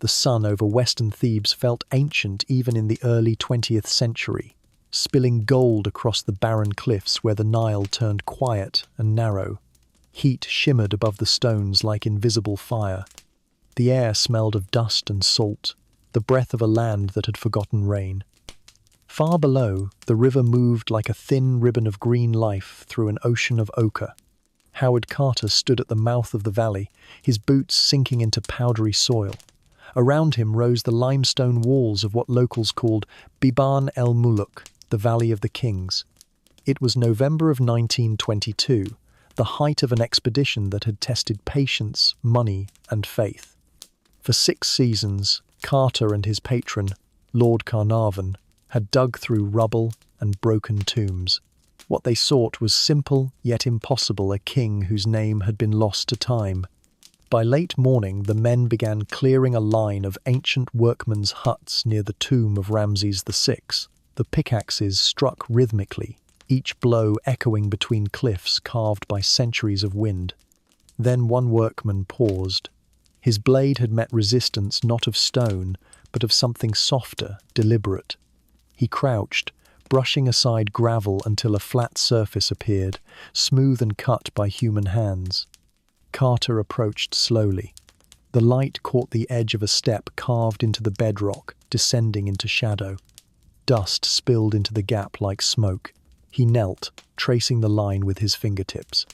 the sun over western Thebes felt ancient even in the early 20th century, spilling gold across the barren cliffs where the Nile turned quiet and narrow. Heat shimmered above the stones like invisible fire. The air smelled of dust and salt, the breath of a land that had forgotten rain. Far below, the river moved like a thin ribbon of green life through an ocean of ochre. Howard Carter stood at the mouth of the valley, his boots sinking into powdery soil. Around him rose the limestone walls of what locals called Biban el Muluk, the Valley of the Kings. It was November of 1922, the height of an expedition that had tested patience, money, and faith. For 6 seasons, Carter and his patron, Lord Carnarvon, had dug through rubble and broken tombs. What they sought was simple yet impossible, a king whose name had been lost to time. By late morning, the men began clearing a line of ancient workmen's huts near the tomb of Ramses VI. The pickaxes struck rhythmically, each blow echoing between cliffs carved by centuries of wind. Then one workman paused. His blade had met resistance not of stone, but of something softer, deliberate. He crouched, brushing aside gravel until a flat surface appeared, smooth and cut by human hands. Carter approached slowly. The light caught the edge of a step carved into the bedrock, descending into shadow. Dust spilled into the gap like smoke. He knelt, tracing the line with his fingertips.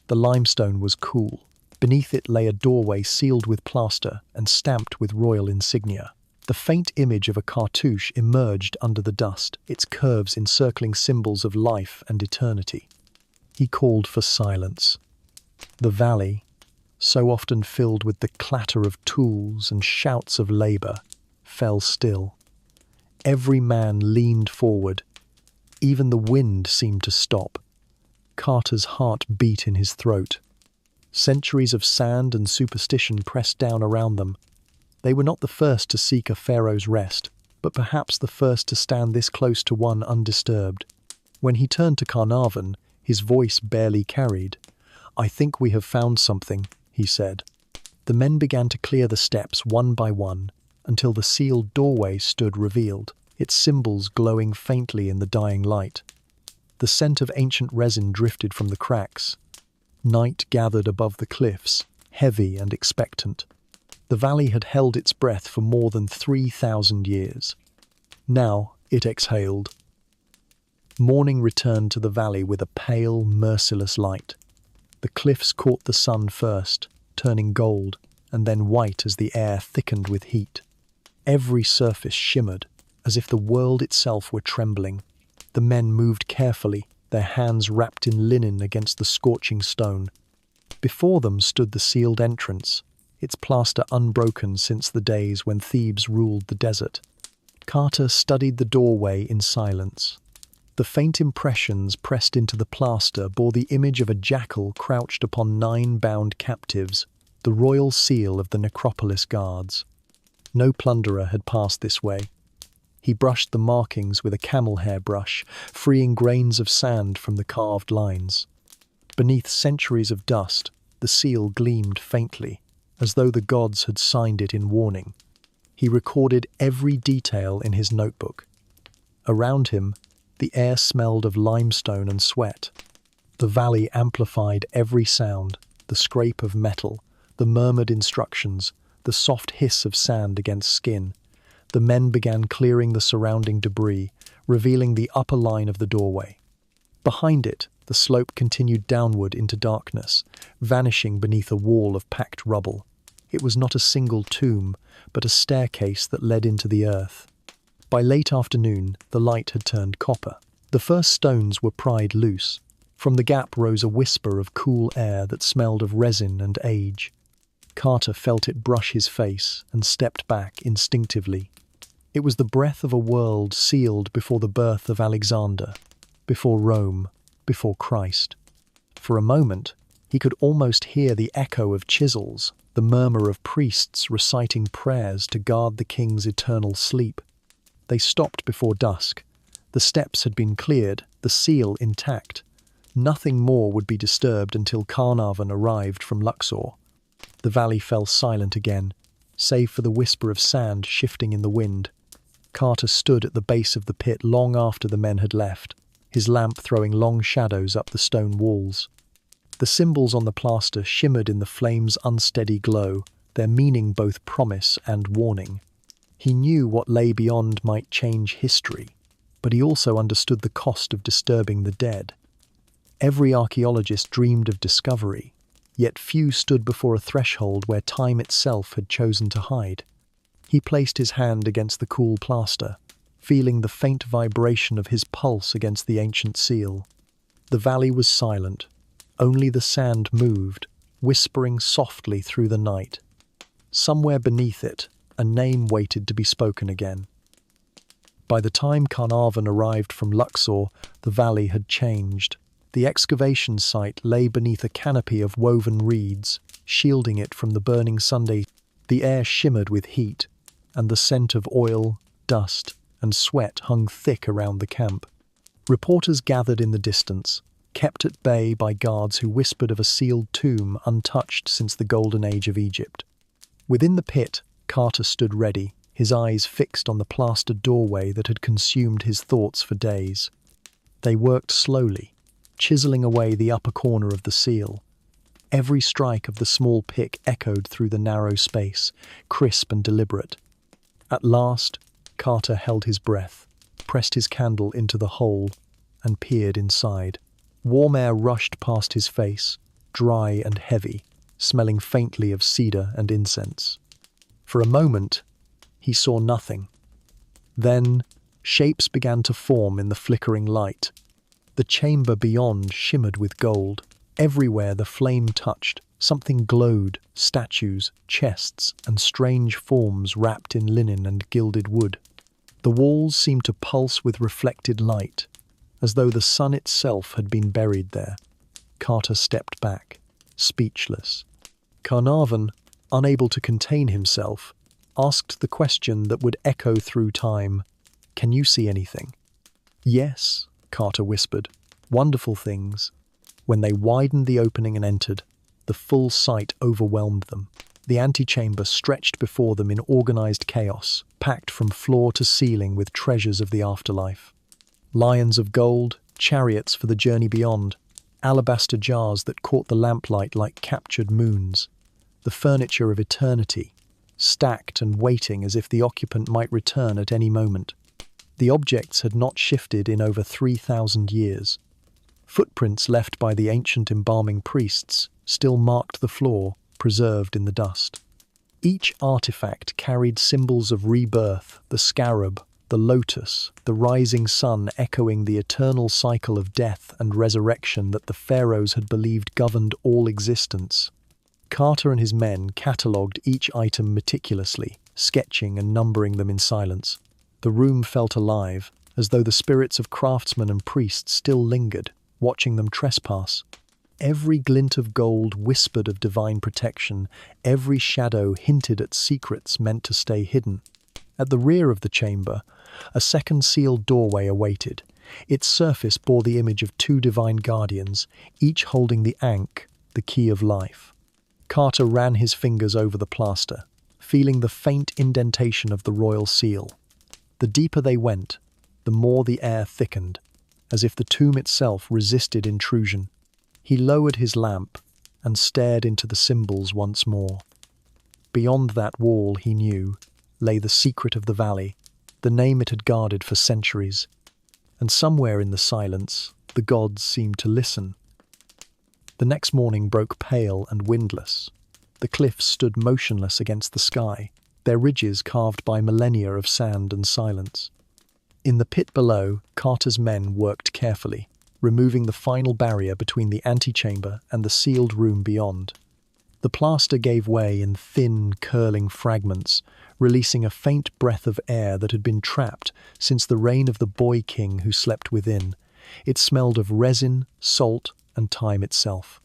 The limestone was cool. Beneath it lay a doorway sealed with plaster and stamped with royal insignia. The faint image of a cartouche emerged under the dust, its curves encircling symbols of life and eternity. He called for silence. The valley, so often filled with the clatter of tools and shouts of labor, fell still. Every man leaned forward. Even the wind seemed to stop. Carter's heart beat in his throat. Centuries of sand and superstition pressed down around them. They were not the first to seek a pharaoh's rest, but perhaps the first to stand this close to one undisturbed. When he turned to Carnarvon, his voice barely carried. "I think we have found something," he said. The men began to clear the steps one by one, until the sealed doorway stood revealed, its symbols glowing faintly in the dying light. The scent of ancient resin drifted from the cracks. Night gathered above the cliffs, heavy and expectant. The valley had held its breath for more than 3,000 years. Now it exhaled. Morning returned to the valley with a pale, merciless light. The cliffs caught the sun first, turning gold, and then white as the air thickened with heat. Every surface shimmered, as if the world itself were trembling. The men moved carefully, their hands wrapped in linen against the scorching stone. Before them stood the sealed entrance, its plaster unbroken since the days when Thebes ruled the desert. Carter studied the doorway in silence. The faint impressions pressed into the plaster bore the image of a jackal crouched upon 9 bound captives, the royal seal of the necropolis guards. No plunderer had passed this way. He brushed the markings with a camel hair brush, freeing grains of sand from the carved lines. Beneath centuries of dust, the seal gleamed faintly, as though the gods had signed it in warning. He recorded every detail in his notebook. Around him, the air smelled of limestone and sweat. The valley amplified every sound, the scrape of metal, the murmured instructions, the soft hiss of sand against skin. The men began clearing the surrounding debris, revealing the upper line of the doorway. Behind it, the slope continued downward into darkness, vanishing beneath a wall of packed rubble. It was not a single tomb, but a staircase that led into the earth. By late afternoon, the light had turned copper. The first stones were pried loose. From the gap rose a whisper of cool air that smelled of resin and age. Carter felt it brush his face and stepped back instinctively. It was the breath of a world sealed before the birth of Alexander, before Rome, before Christ. For a moment, he could almost hear the echo of chisels, the murmur of priests reciting prayers to guard the king's eternal sleep. They stopped before dusk. The steps had been cleared, the seal intact. Nothing more would be disturbed until Carnarvon arrived from Luxor. The valley fell silent again, save for the whisper of sand shifting in the wind. Carter stood at the base of the pit long after the men had left, his lamp throwing long shadows up the stone walls. The symbols on the plaster shimmered in the flame's unsteady glow, their meaning both promise and warning. He knew what lay beyond might change history, but he also understood the cost of disturbing the dead. Every archaeologist dreamed of discovery, yet few stood before a threshold where time itself had chosen to hide. He placed his hand against the cool plaster, feeling the faint vibration of his pulse against the ancient seal. The valley was silent. Only the sand moved, whispering softly through the night. Somewhere beneath it, a name waited to be spoken again. By the time Carnarvon arrived from Luxor, the valley had changed. The excavation site lay beneath a canopy of woven reeds, shielding it from the burning Sunday. The air shimmered with heat, and the scent of oil, dust, and sweat hung thick around the camp. Reporters gathered in the distance, kept at bay by guards who whispered of a sealed tomb untouched since the golden age of Egypt. Within the pit, Carter stood ready, his eyes fixed on the plastered doorway that had consumed his thoughts for days. They worked slowly, chiseling away the upper corner of the seal. Every strike of the small pick echoed through the narrow space, crisp and deliberate. At last, Carter held his breath, pressed his candle into the hole, and peered inside. Warm air rushed past his face, dry and heavy, smelling faintly of cedar and incense. For a moment, he saw nothing. Then, shapes began to form in the flickering light. The chamber beyond shimmered with gold. Everywhere the flame touched, something glowed, statues, chests, and strange forms wrapped in linen and gilded wood. The walls seemed to pulse with reflected light, as though the sun itself had been buried there. Carter stepped back, speechless. Carnarvon, unable to contain himself, asked the question that would echo through time, "Can you see anything?" "Yes," Carter whispered. "Wonderful things." When they widened the opening and entered, the full sight overwhelmed them. The antechamber stretched before them in organized chaos, packed from floor to ceiling with treasures of the afterlife. Lions of gold, chariots for the journey beyond, alabaster jars that caught the lamplight like captured moons, the furniture of eternity, stacked and waiting as if the occupant might return at any moment. The objects had not shifted in over 3,000 years. Footprints left by the ancient embalming priests still marked the floor, preserved in the dust. Each artifact carried symbols of rebirth, the scarab, the lotus, the rising sun echoing the eternal cycle of death and resurrection that the pharaohs had believed governed all existence. Carter and his men catalogued each item meticulously, sketching and numbering them in silence. The room felt alive, as though the spirits of craftsmen and priests still lingered, watching them trespass. Every glint of gold whispered of divine protection, every shadow hinted at secrets meant to stay hidden. At the rear of the chamber, a second sealed doorway awaited. Its surface bore the image of two divine guardians, each holding the ankh, the key of life. Carter ran his fingers over the plaster, feeling the faint indentation of the royal seal. The deeper they went, the more the air thickened, as if the tomb itself resisted intrusion. He lowered his lamp and stared into the symbols once more. Beyond that wall, he knew, lay the secret of the valley, the name it had guarded for centuries. And somewhere in the silence, the gods seemed to listen. The next morning broke pale and windless. The cliffs stood motionless against the sky, their ridges carved by millennia of sand and silence. In the pit below, Carter's men worked carefully, removing the final barrier between the antechamber and the sealed room beyond. The plaster gave way in thin, curling fragments, releasing a faint breath of air that had been trapped since the reign of the boy king who slept within. It smelled of resin, salt, and time itself.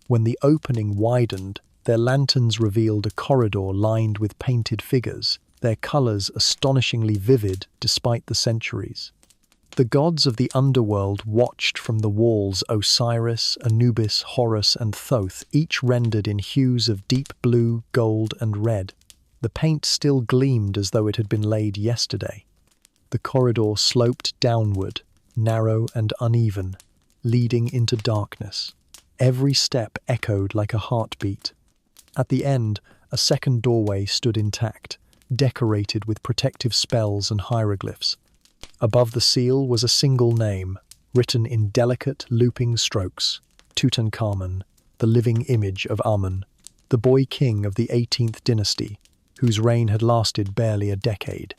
When the opening widened, their lanterns revealed a corridor lined with painted figures, their colors astonishingly vivid despite the centuries. The gods of the underworld watched from the walls: Osiris, Anubis, Horus, and Thoth, each rendered in hues of deep blue, gold, and red. The paint still gleamed as though it had been laid yesterday. The corridor sloped downward, narrow and uneven, leading into darkness. Every step echoed like a heartbeat. At the end, a second doorway stood intact, decorated with protective spells and hieroglyphs. Above the seal was a single name, written in delicate, looping strokes: Tutankhamun, the living image of Amun, the boy king of the 18th dynasty, whose reign had lasted barely a decade.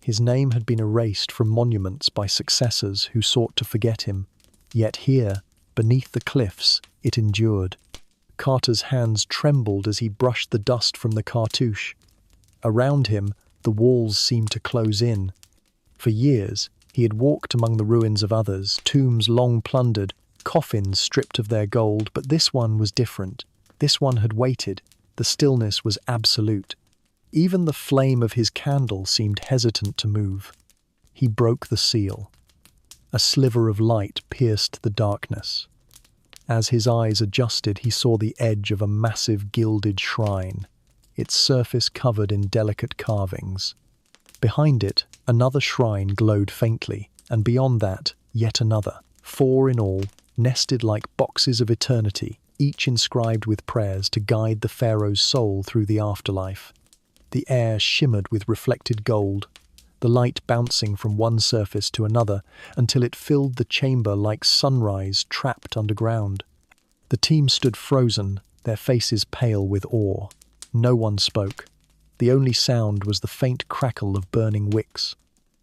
His name had been erased from monuments by successors who sought to forget him, yet here, beneath the cliffs, it endured. Carter's hands trembled as he brushed the dust from the cartouche. Around him, the walls seemed to close in. For years, he had walked among the ruins of others, tombs long plundered, coffins stripped of their gold, but this one was different. This one had waited. The stillness was absolute. Even the flame of his candle seemed hesitant to move. He broke the seal. A sliver of light pierced the darkness. As his eyes adjusted, he saw the edge of a massive gilded shrine, its surface covered in delicate carvings. Behind it, another shrine glowed faintly, and beyond that, yet another, 4 in all, nested like boxes of eternity, each inscribed with prayers to guide the pharaoh's soul through the afterlife. The air shimmered with reflected gold, the light bouncing from one surface to another until it filled the chamber like sunrise trapped underground. The team stood frozen, their faces pale with awe. No one spoke. The only sound was the faint crackle of burning wicks.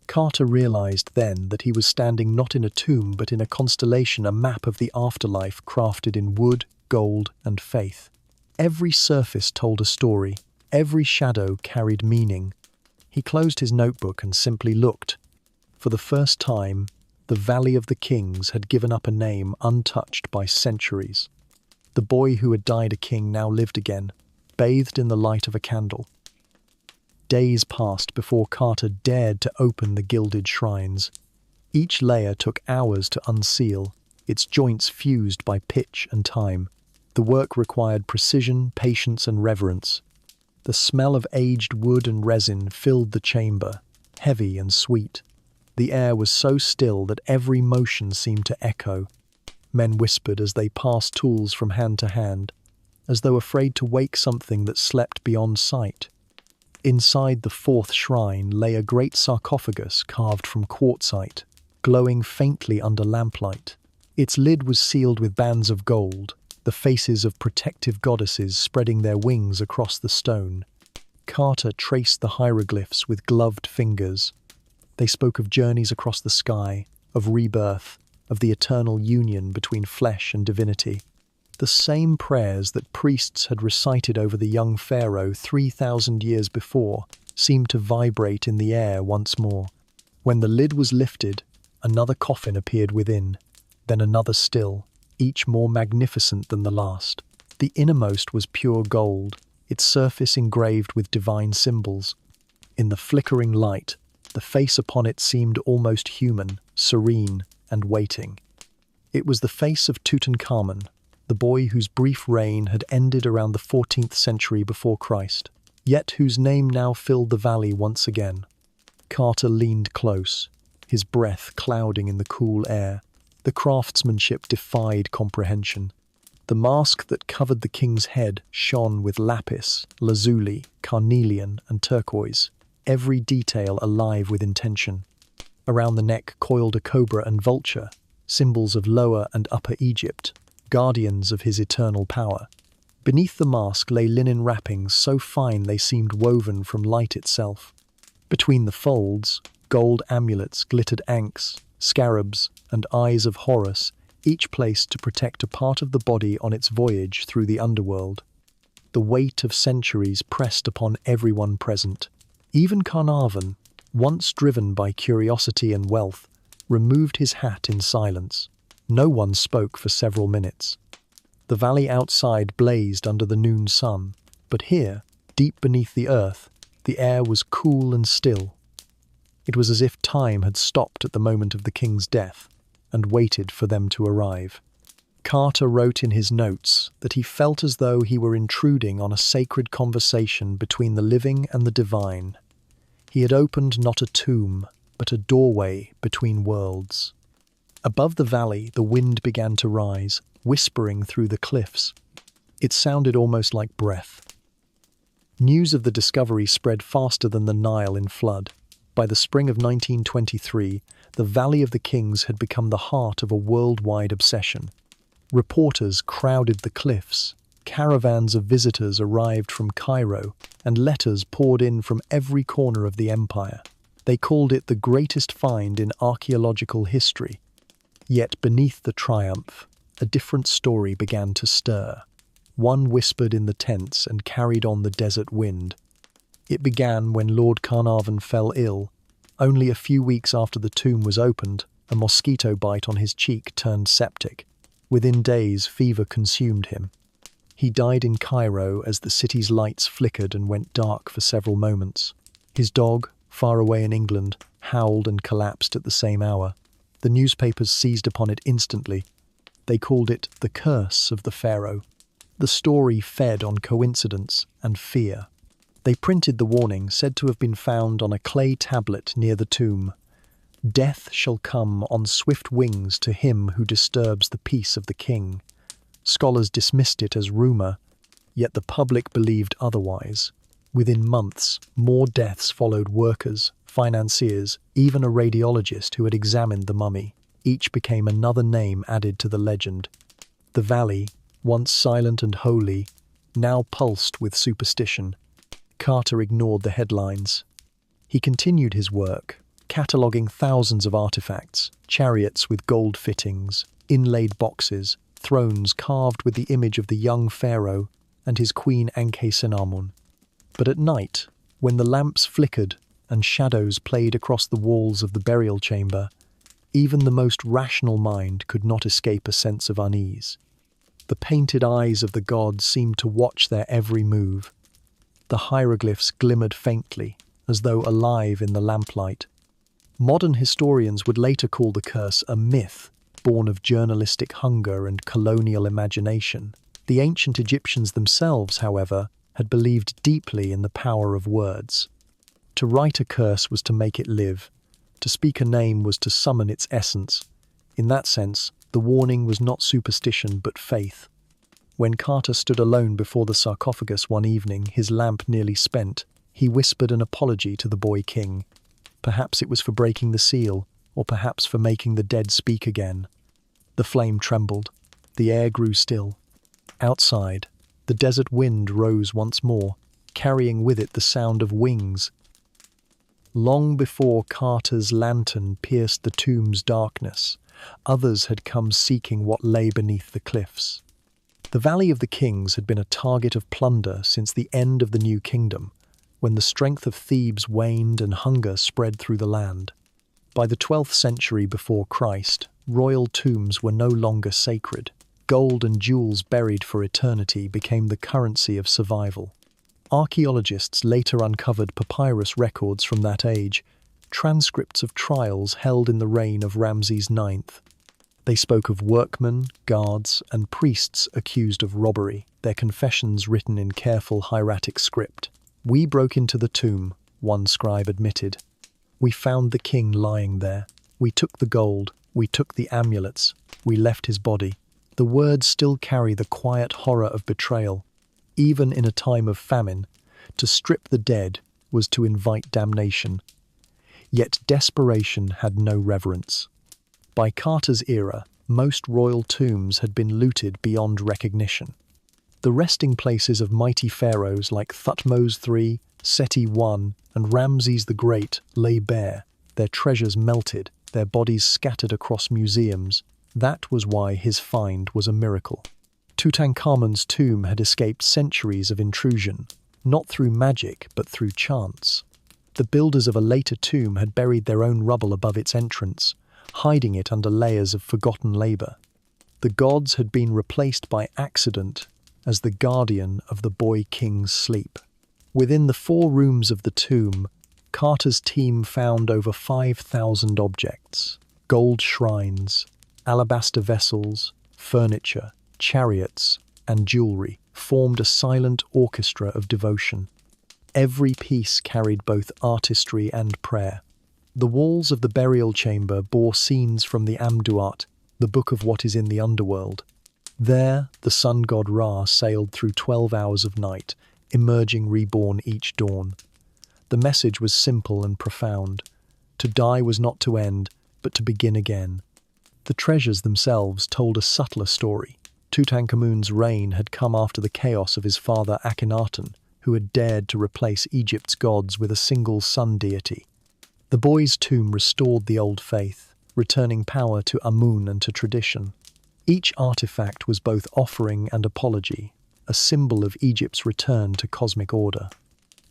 Carter realized then that he was standing not in a tomb but in a constellation, a map of the afterlife crafted in wood, gold, and faith. Every surface told a story. Every shadow carried meaning. He closed his notebook and simply looked. For the first time, the Valley of the Kings had given up a name untouched by centuries. The boy who had died a king now lived again, bathed in the light of a candle. Days passed before Carter dared to open the gilded shrines. Each layer took hours to unseal, its joints fused by pitch and time. The work required precision, patience, and reverence. The smell of aged wood and resin filled the chamber, heavy and sweet. The air was so still that every motion seemed to echo. Men whispered as they passed tools from hand to hand, as though afraid to wake something that slept beyond sight. Inside the 4th shrine lay a great sarcophagus carved from quartzite, glowing faintly under lamplight. Its lid was sealed with bands of gold, the faces of protective goddesses spreading their wings across the stone. Carter traced the hieroglyphs with gloved fingers. They spoke of journeys across the sky, of rebirth, of the eternal union between flesh and divinity. The same prayers that priests had recited over the young pharaoh 3,000 years before seemed to vibrate in the air once more. When the lid was lifted, another coffin appeared within, then another still, each more magnificent than the last. The innermost was pure gold, its surface engraved with divine symbols. In the flickering light, the face upon it seemed almost human, serene, and waiting. It was the face of Tutankhamun, the boy whose brief reign had ended around the 14th century before Christ, yet whose name now filled the valley once again. Carter leaned close, his breath clouding in the cool air. The craftsmanship defied comprehension. The mask that covered the king's head shone with lapis, lazuli, carnelian, and turquoise, every detail alive with intention. Around the neck coiled a cobra and vulture, symbols of Lower and Upper Egypt, guardians of his eternal power. Beneath the mask lay linen wrappings so fine they seemed woven from light itself. Between the folds, gold amulets glittered ankhs, scarabs, and eyes of Horus, each placed to protect a part of the body on its voyage through the underworld. The weight of centuries pressed upon everyone present. Even Carnarvon, once driven by curiosity and wealth, removed his hat in silence. No one spoke for several minutes. The valley outside blazed under the noon sun, but here, deep beneath the earth, the air was cool and still. It was as if time had stopped at the moment of the king's death and waited for them to arrive. Carter wrote in his notes that he felt as though he were intruding on a sacred conversation between the living and the divine. He had opened not a tomb, but a doorway between worlds. Above the valley, the wind began to rise, whispering through the cliffs. It sounded almost like breath. News of the discovery spread faster than the Nile in flood. By the spring of 1923, the Valley of the Kings had become the heart of a worldwide obsession. Reporters crowded the cliffs, caravans of visitors arrived from Cairo, and letters poured in from every corner of the empire. They called it the greatest find in archaeological history. Yet beneath the triumph, a different story began to stir. One whispered in the tents and carried on the desert wind. It began when Lord Carnarvon fell ill. Only a few weeks after the tomb was opened, a mosquito bite on his cheek turned septic. Within days, fever consumed him. He died in Cairo as the city's lights flickered and went dark for several moments. His dog, far away in England, howled and collapsed at the same hour. The newspapers seized upon it instantly. They called it the curse of the pharaoh. The story fed on coincidence and fear. They printed the warning, said to have been found on a clay tablet near the tomb. Death shall come on swift wings to him who disturbs the peace of the king. Scholars dismissed it as rumour, yet the public believed otherwise. Within months, more deaths followed workers, financiers, even a radiologist who had examined the mummy. Each became another name added to the legend. The valley, once silent and holy, now pulsed with superstition. Carter ignored the headlines. He continued his work, cataloguing thousands of artifacts, chariots with gold fittings, inlaid boxes, thrones carved with the image of the young pharaoh and his queen Tutankhamun. But at night, when the lamps flickered and shadows played across the walls of the burial chamber, even the most rational mind could not escape a sense of unease. The painted eyes of the gods seemed to watch their every move. The hieroglyphs glimmered faintly, as though alive in the lamplight. Modern historians would later call the curse a myth, born of journalistic hunger and colonial imagination. The ancient Egyptians themselves, however, had believed deeply in the power of words. To write a curse was to make it live. To speak a name was to summon its essence. In that sense, the warning was not superstition but faith. When Carter stood alone before the sarcophagus one evening, his lamp nearly spent, he whispered an apology to the boy king. Perhaps it was for breaking the seal, or perhaps for making the dead speak again. The flame trembled. The air grew still. Outside, the desert wind rose once more, carrying with it the sound of wings. Long before Carter's lantern pierced the tomb's darkness, others had come seeking what lay beneath the cliffs. The Valley of the Kings had been a target of plunder since the end of the New Kingdom, when the strength of Thebes waned and hunger spread through the land. By the 12th century before Christ, royal tombs were no longer sacred. Gold and jewels buried for eternity became the currency of survival. Archaeologists later uncovered papyrus records from that age, transcripts of trials held in the reign of Ramses IX. They spoke of workmen, guards, and priests accused of robbery, their confessions written in careful hieratic script. "We broke into the tomb," one scribe admitted. "We found the king lying there. We took the gold. We took the amulets. We left his body." The words still carry the quiet horror of betrayal. Even in a time of famine, to strip the dead was to invite damnation. Yet desperation had no reverence. By Carter's era, most royal tombs had been looted beyond recognition. The resting places of mighty pharaohs like Thutmose III, Seti I, and Ramses the Great lay bare, their treasures melted, their bodies scattered across museums. That was why his find was a miracle. Tutankhamun's tomb had escaped centuries of intrusion, not through magic but through chance. The builders of a later tomb had buried their own rubble above its entrance, hiding it under layers of forgotten labour. The gods had been replaced by accident as the guardian of the boy king's sleep. Within the 4 rooms of the tomb, Carter's team found over 5,000 objects: gold shrines, alabaster vessels, furniture, chariots, and jewelry formed a silent orchestra of devotion. Every piece carried both artistry and prayer. The walls of the burial chamber bore scenes from the Amduat, the book of what is in the underworld. There, the sun god Ra sailed through 12 hours of night, emerging reborn each dawn. The message was simple and profound. To die was not to end, but to begin again. The treasures themselves told a subtler story. Tutankhamun's reign had come after the chaos of his father Akhenaten, who had dared to replace Egypt's gods with a single sun deity. The boy's tomb restored the old faith, returning power to Amun and to tradition. Each artifact was both offering and apology, a symbol of Egypt's return to cosmic order.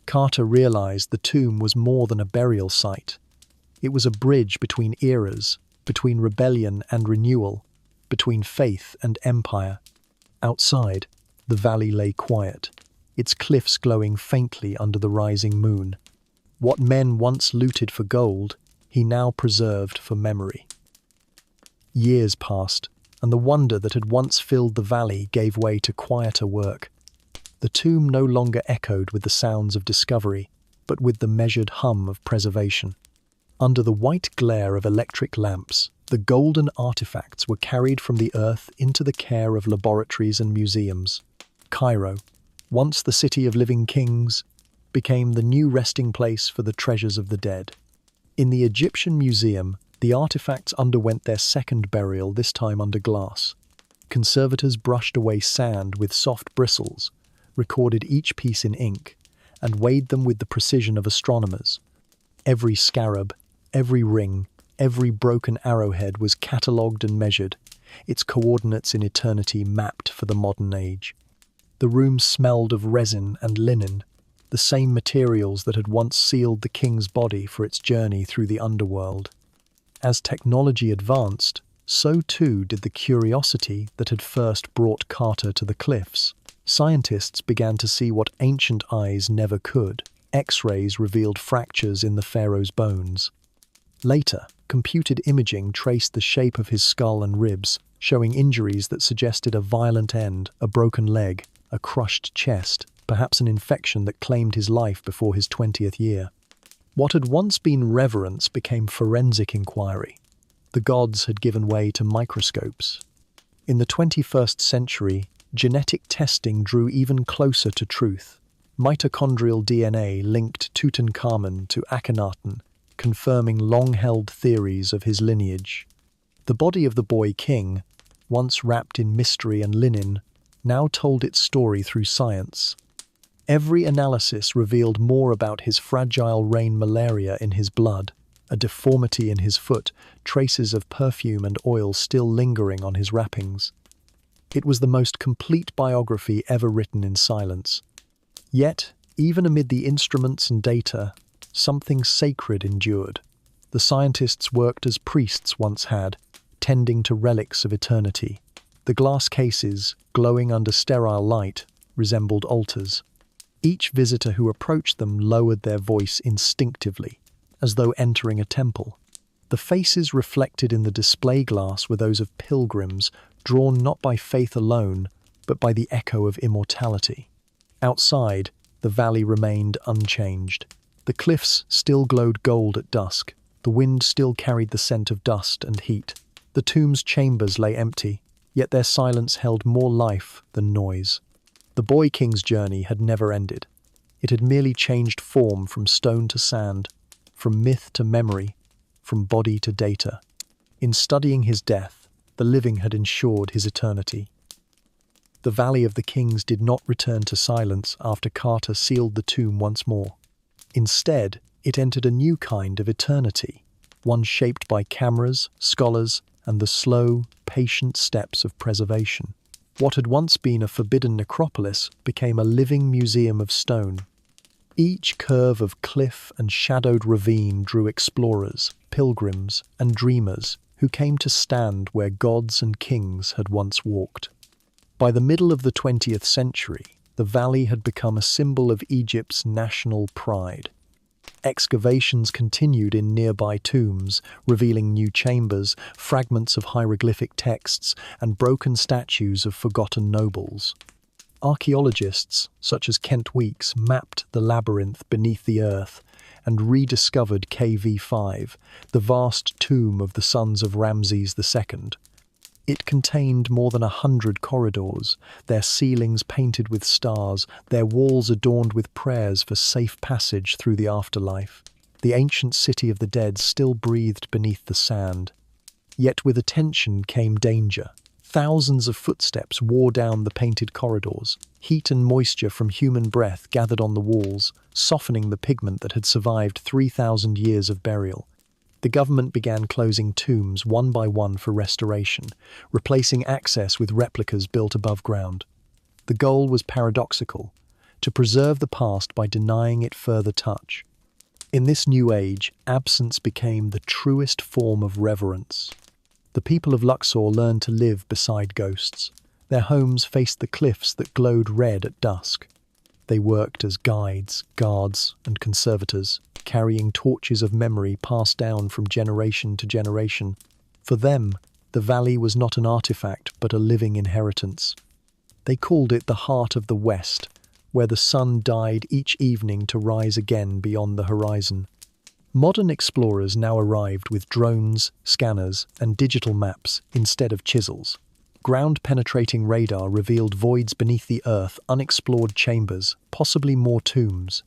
Carter realized the tomb was more than a burial site. It was a bridge between eras, between rebellion and renewal, between faith and empire. Outside, the valley lay quiet, its cliffs glowing faintly under the rising moon. What men once looted for gold, he now preserved for memory. Years passed, and the wonder that had once filled the valley gave way to quieter work. The tomb no longer echoed with the sounds of discovery, but with the measured hum of preservation. Under the white glare of electric lamps, the golden artifacts were carried from the earth into the care of laboratories and museums. Cairo, once the city of living kings, became the new resting place for the treasures of the dead. In the Egyptian Museum, the artifacts underwent their second burial, this time under glass. Conservators brushed away sand with soft bristles, recorded each piece in ink, and weighed them with the precision of astronomers. Every scarab, every ring, every broken arrowhead was catalogued and measured, its coordinates in eternity mapped for the modern age. The room smelled of resin and linen, the same materials that had once sealed the king's body for its journey through the underworld. As technology advanced, so too did the curiosity that had first brought Carter to the cliffs. Scientists began to see what ancient eyes never could. X-rays revealed fractures in the pharaoh's bones. Later, computed imaging traced the shape of his skull and ribs, showing injuries that suggested a violent end, a broken leg, a crushed chest, perhaps an infection that claimed his life before his 20th year. What had once been reverence became forensic inquiry. The gods had given way to microscopes. In the 21st century, genetic testing drew even closer to truth. Mitochondrial DNA linked Tutankhamun to Akhenaten, confirming long-held theories of his lineage. The body of the boy king, once wrapped in mystery and linen, now told its story through science. Every analysis revealed more about his fragile reign malaria in his blood, a deformity in his foot, traces of perfume and oil still lingering on his wrappings. It was the most complete biography ever written in silence. Yet, even amid the instruments and data, something sacred endured. The scientists worked as priests once had, tending to relics of eternity. The glass cases, glowing under sterile light, resembled altars. Each visitor who approached them lowered their voice instinctively, as though entering a temple. The faces reflected in the display glass were those of pilgrims, drawn not by faith alone, but by the echo of immortality. Outside, the valley remained unchanged. The cliffs still glowed gold at dusk. The wind still carried the scent of dust and heat. The tomb's chambers lay empty, yet their silence held more life than noise. The boy king's journey had never ended. It had merely changed form from stone to sand, from myth to memory, from body to data. In studying his death, the living had ensured his eternity. The Valley of the Kings did not return to silence after Carter sealed the tomb once more. Instead, it entered a new kind of eternity, one shaped by cameras, scholars, and the slow, patient steps of preservation. What had once been a forbidden necropolis became a living museum of stone. Each curve of cliff and shadowed ravine drew explorers, pilgrims, and dreamers who came to stand where gods and kings had once walked. By the middle of the 20th century, the valley had become a symbol of Egypt's national pride. Excavations continued in nearby tombs, revealing new chambers, fragments of hieroglyphic texts, and broken statues of forgotten nobles. Archaeologists, such as Kent Weeks, mapped the labyrinth beneath the earth and rediscovered KV5, the vast tomb of the sons of Ramses II. It contained more than 100 corridors, their ceilings painted with stars, their walls adorned with prayers for safe passage through the afterlife. The ancient city of the dead still breathed beneath the sand. Yet with attention came danger. Thousands of footsteps wore down the painted corridors. Heat and moisture from human breath gathered on the walls, softening the pigment that had survived 3,000 years of burial. The government began closing tombs one by one for restoration, replacing access with replicas built above ground. The goal was paradoxical: to preserve the past by denying it further touch. In this new age, absence became the truest form of reverence. The people of Luxor learned to live beside ghosts. Their homes faced the cliffs that glowed red at dusk. They worked as guides, guards, and conservators, carrying torches of memory passed down from generation to generation. For them, the valley was not an artifact, but a living inheritance. They called it the heart of the West, where the sun died each evening to rise again beyond the horizon. Modern explorers now arrived with drones, scanners, and digital maps instead of chisels. Ground-penetrating radar revealed voids beneath the earth, unexplored chambers, possibly more tombs.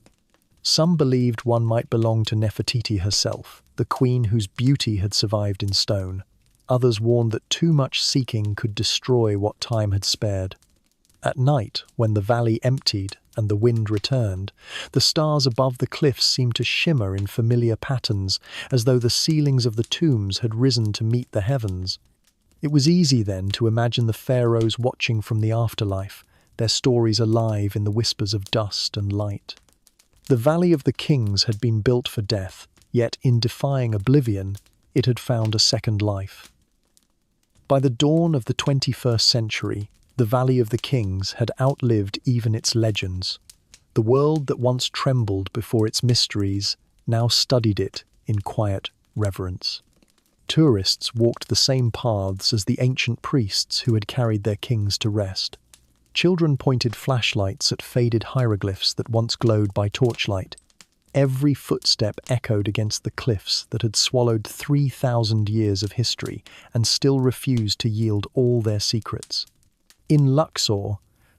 Some believed one might belong to Nefertiti herself, the queen whose beauty had survived in stone. Others warned that too much seeking could destroy what time had spared. At night, when the valley emptied and the wind returned, the stars above the cliffs seemed to shimmer in familiar patterns, as though the ceilings of the tombs had risen to meet the heavens. It was easy then to imagine the pharaohs watching from the afterlife, their stories alive in the whispers of dust and light. The Valley of the Kings had been built for death, yet in defying oblivion, it had found a second life. By the dawn of the 21st century, the Valley of the Kings had outlived even its legends. The world that once trembled before its mysteries now studied it in quiet reverence. Tourists walked the same paths as the ancient priests who had carried their kings to rest. Children pointed flashlights at faded hieroglyphs that once glowed by torchlight. Every footstep echoed against the cliffs that had swallowed 3,000 years of history and still refused to yield all their secrets. In Luxor,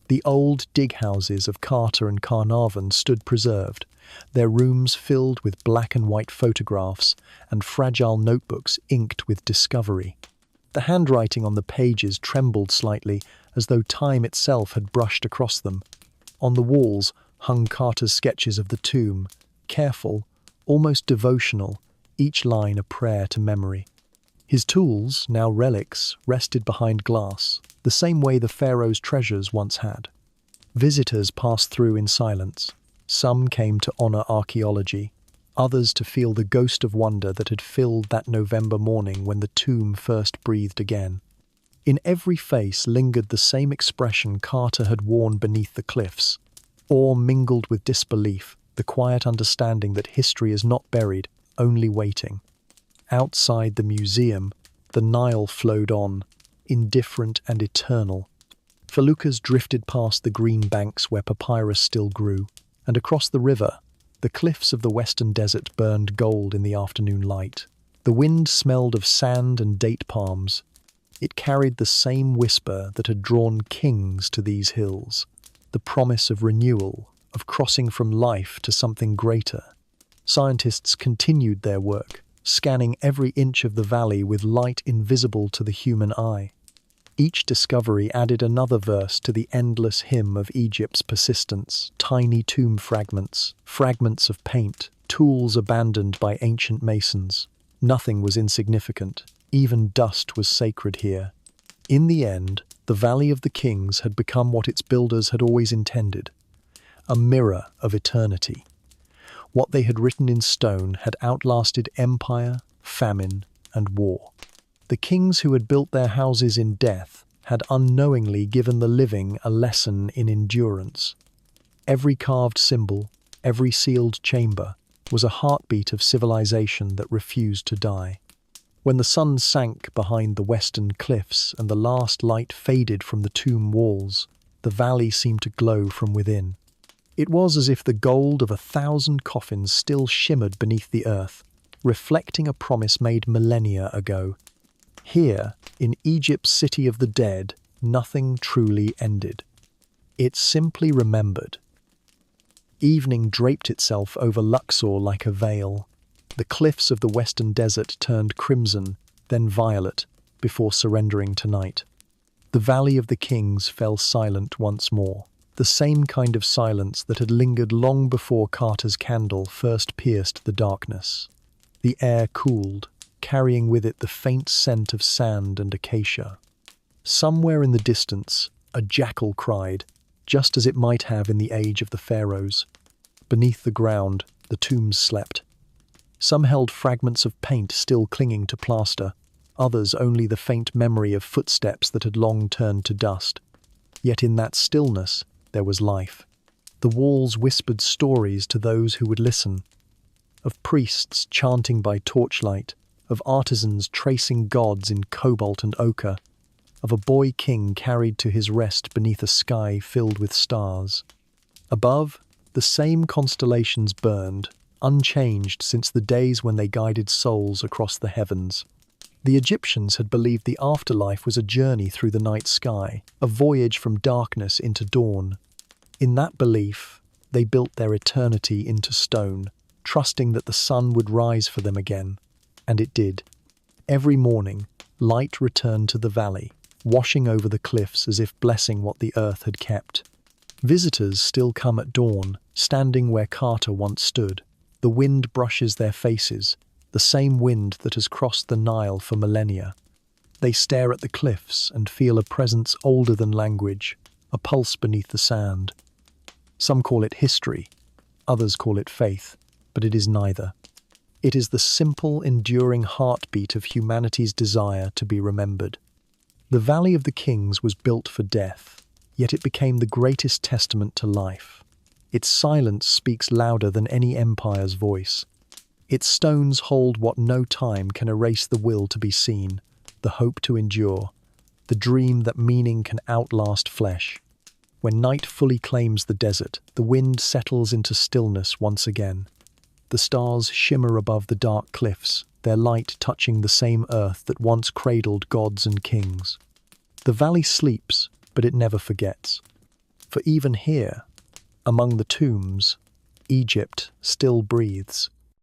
the old dig houses of Carter and Carnarvon stood preserved, their rooms filled with black and white photographs and fragile notebooks inked with discovery. The handwriting on the pages trembled slightly, as though time itself had brushed across them. On the walls hung Carter's sketches of the tomb, careful, almost devotional, each line a prayer to memory. His tools, now relics, rested behind glass, the same way the pharaoh's treasures once had. Visitors passed through in silence. Some came to honor archaeology, others to feel the ghost of wonder that had filled that November morning when the tomb first breathed again. In every face lingered the same expression Carter had worn beneath the cliffs, awe mingled with disbelief, the quiet understanding that history is not buried, only waiting. Outside the museum, the Nile flowed on, indifferent and eternal. Feluccas drifted past the green banks where papyrus still grew, and across the river, the cliffs of the western desert burned gold in the afternoon light. The wind smelled of sand and date palms. It carried the same whisper that had drawn kings to these hills, the promise of renewal, of crossing from life to something greater. Scientists continued their work, scanning every inch of the valley with light invisible to the human eye. Each discovery added another verse to the endless hymn of Egypt's persistence: tiny tomb fragments, fragments of paint, tools abandoned by ancient masons. Nothing was insignificant. Even dust was sacred here. In the end, the Valley of the Kings had become what its builders had always intended: a mirror of eternity. What they had written in stone had outlasted empire, famine, and war. The kings who had built their houses in death had unknowingly given the living a lesson in endurance. Every carved symbol, every sealed chamber, was a heartbeat of civilization that refused to die. When the sun sank behind the western cliffs and the last light faded from the tomb walls, the valley seemed to glow from within. It was as if the gold of 1,000 coffins still shimmered beneath the earth, reflecting a promise made millennia ago. Here, in Egypt's city of the dead, nothing truly ended. It simply remembered. Evening draped itself over Luxor like a veil. The cliffs of the western desert turned crimson, then violet, before surrendering to night. The Valley of the Kings fell silent once more, the same kind of silence that had lingered long before Carter's candle first pierced the darkness. The air cooled, carrying with it the faint scent of sand and acacia. Somewhere in the distance, a jackal cried, just as it might have in the age of the pharaohs. Beneath the ground, the tombs slept. Some held fragments of paint still clinging to plaster, others only the faint memory of footsteps that had long turned to dust. Yet in that stillness, there was life. The walls whispered stories to those who would listen, of priests chanting by torchlight, of artisans tracing gods in cobalt and ochre, of a boy king carried to his rest beneath a sky filled with stars. Above, the same constellations burned, unchanged since the days when they guided souls across the heavens. The Egyptians had believed the afterlife was a journey through the night sky, a voyage from darkness into dawn. In that belief, they built their eternity into stone, trusting that the sun would rise for them again. And it did. Every morning, light returned to the valley, washing over the cliffs as if blessing what the earth had kept. Visitors still come at dawn, standing where Carter once stood. The wind brushes their faces, the same wind that has crossed the Nile for millennia. They stare at the cliffs and feel a presence older than language, a pulse beneath the sand. Some call it history, others call it faith, but it is neither. It is the simple, enduring heartbeat of humanity's desire to be remembered. The Valley of the Kings was built for death, yet it became the greatest testament to life. Its silence speaks louder than any empire's voice. Its stones hold what no time can erase: the will to be seen, the hope to endure, the dream that meaning can outlast flesh. When night fully claims the desert, the wind settles into stillness once again. The stars shimmer above the dark cliffs, their light touching the same earth that once cradled gods and kings. The valley sleeps, but it never forgets. For even here, among the tombs, Egypt still breathes.